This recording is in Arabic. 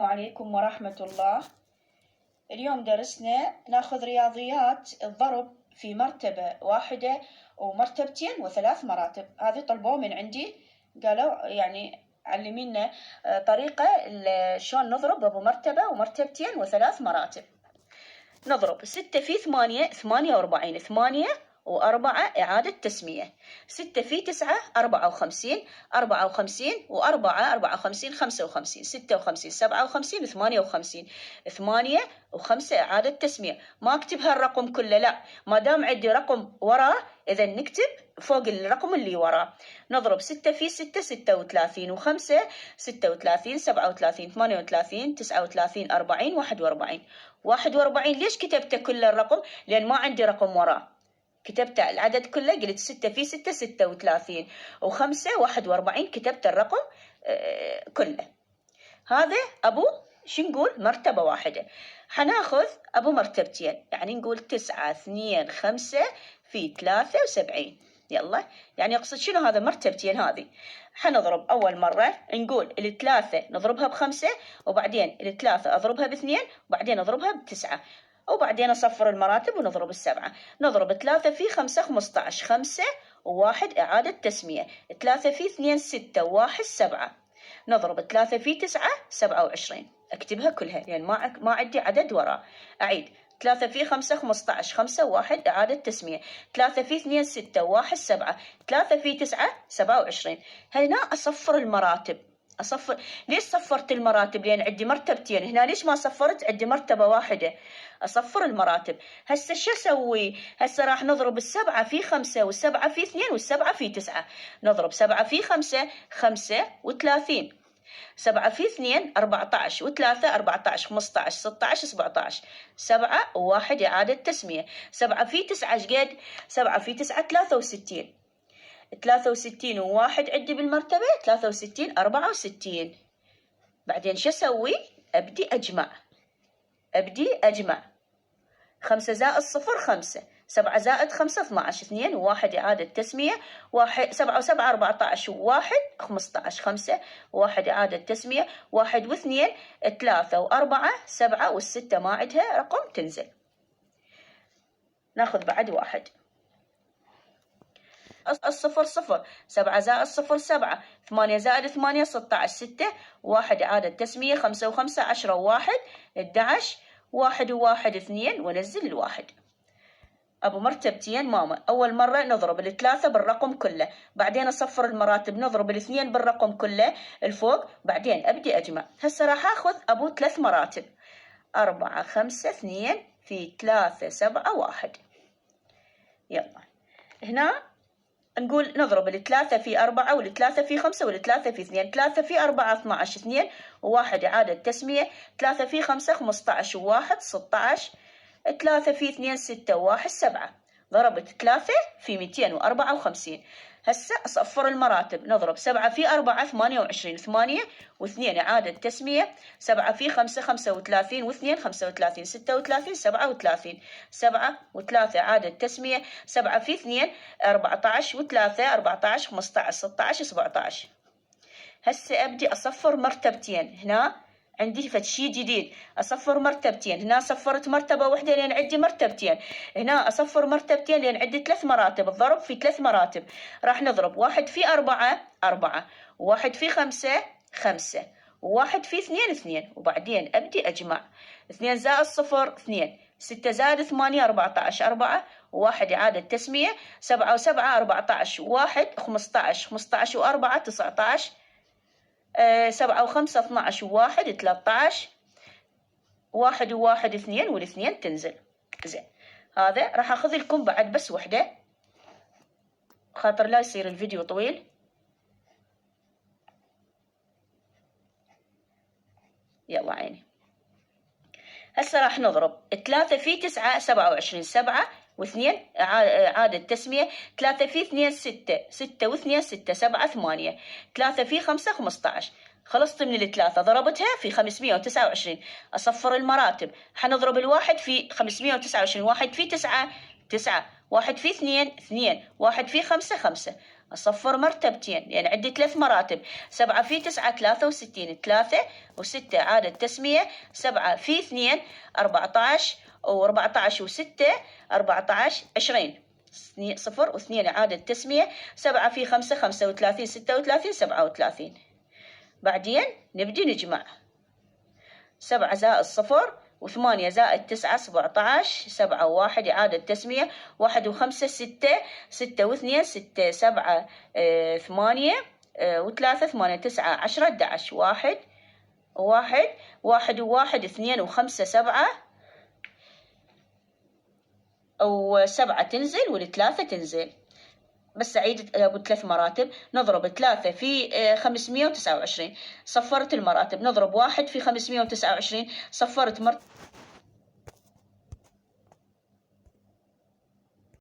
السلام عليكم ورحمة الله. اليوم درسنا ناخذ رياضيات الضرب في مرتبة واحدة ومرتبتين وثلاث مراتب. هذه طلبوه من عندي، قالوا يعني علمينا طريقة شلون نضرب أبو مرتبة ومرتبتين وثلاث مراتب. نضرب 6 في 8 48، 8 و4 إعادة تسمية. 6 في 9 54، 54 و4 54 55، 56 57 58، 8 و5 إعادة تسمية. ما أكتب هالرقم كله، لا، ما دام عندي رقم وراه إذا نكتب فوق الرقم اللي وراه. نضرب 6 في 6 36 و5 36 37 38 39 40 41. 41 ليش كتبته كل الرقم؟ لأن ما عندي رقم وراه، كتبت العدد كله، قلت 6 في 6 36 و5 41، كتبت الرقم كله. هذا أبو شو نقول؟ مرتبة واحدة. حناخذ أبو مرتبتين، يعني نقول 9 2 5 في 73. يلا، يعني أقصد شنو هذا؟ مرتبتين. هذه حنضرب أول مرة نقول الثلاثة نضربها ب5، وبعدين الثلاثة أضربها ب2، وبعدين أضربها ب9، وبعدين أصفر المراتب ونضرب السبعة. نضرب 3 في 5 15، 5 و1 إعادة تسمية. 3 في 2 6 و1 7. نضرب 3 في 9 27. أكتبها كلها لأن ما عندي عدد وراء. أعيد: 3 في 5 15، 5 و1 إعادة تسمية. 3 في 2 6 و1 7. 3 في 9 27. هنا أصفر المراتب. أصفر. ليش صفرت المراتب؟ لأن عندي مرتبتين. هنا ليش ما صفرت؟ عندي مرتبة واحدة. أصفر المراتب. هسه شو أسوي؟ هسه راح نضرب 7 في 5 و7 في 2 و7 في 9. نضرب 7 في 5 35، 7 في 2 14 و3 14 15 16 17. 7 و1 إعادة تسمية. 7 في 9 شقد؟ 7 في 9 63. 63 و1 عندي بالمرتبة 63 64. بعدين شو أسوي؟ أبدي أجمع. 5 زائد 0 5، 7 زائد 5 12، 2 و1 إعادة تسمية. 7 و7 14 و1 15، 5 و1 إعادة تسمية. 1 و2 3 و4 7 و6 ما عندها رقم تنزل. ناخذ بعد 1. الصفر صفر، 7 زائد 0 7، 8 زائد 8 16، 6 و1 إعادة تسمية. 5 و5 10 و1 11، 1 و1 2 ونزل الواحد. أبو مرتبتين ماما. أول مرة نضرب الثلاثة بالرقم كله، بعدين أصفر المراتب، نضرب الاثنين بالرقم كله الفوق، بعدين أبدي أجمع. هسه راح أخذ أبو 3 مراتب. 4 5 2 في 3 7 1. يلا هنا نقول نضرب الثلاثة في 4 والثلاثة في 5 والثلاثة في 2. 3 في 4 12، 2 و1 إعادة تسمية. 3 في 5 15 و1 16. 3 في 2 6 و1 7. ضربت 3 في 254. هسه أصفر المراتب. نضرب 7 في 4 28، 8 و2 إعادة تسمية. 7 في 5 35 و2 35، 36 37. 7 و3 إعادة تسمية. 7 في 2 14 و3 14 15 16 17. هسه أبدي أصفر مرتبتين. هنا عندي شيء جديد، أصفر مرتبتين. هنا صفرت مرتبة واحدة لأن عندي مرتبتين. هنا أصفر مرتبتين لأن عندي 3 مراتب. الضرب في 3 مراتب. راح نضرب 1 في 4 4، 1 في 5 5، 1 في 2 2، وبعدين أبدي أجمع. 2 زائد 0 2، 6 زائد 8 14، 4 و1 إعادة تسمية. 7 و7 14، 1 15، 15 و4 19. 7 و5 12 و1 13. 1 و1 2 والاثنين تنزل. زين، هذا راح أخذ لكم بعد بس وحدة خاطر لا يصير الفيديو طويل. يلا عيني. هسه راح نضرب 3 في 9 27، 7 و2 إعادة تسمية. 3 في 2 6، 6 و2 6، 7 8. 3 في 5 15. خلصت من الثلاثة، ضربتها في 529. أصفر المراتب. حنضرب الواحد في 529. 1 في 9 9، 1 في 2 2، 1 في 5 5. أصفر مرتبتين يعني عندي 3 مراتب. 7 في 9 63، 3 و6 إعادة تسمية، 7 في 2 14، و14 و6 14 20، 0 و2 إعادة تسمية، 7 في 5 35، 36 37. بعدين نبدي نجمع 7 زائد 0 و8 زائد 9 17، 7 و1 إعادة تسمية، 1 و5 6، 6 و2 6، 7 8 و3 8 9 10 11، 1 1 1 و1 2 و5 7، و7 تنزل والثلاثة تنزل. بس أعيد أبو 3 مراتب. نضرب 3 في 529، صفرت المراتب. نضرب 1 في 529، صفرت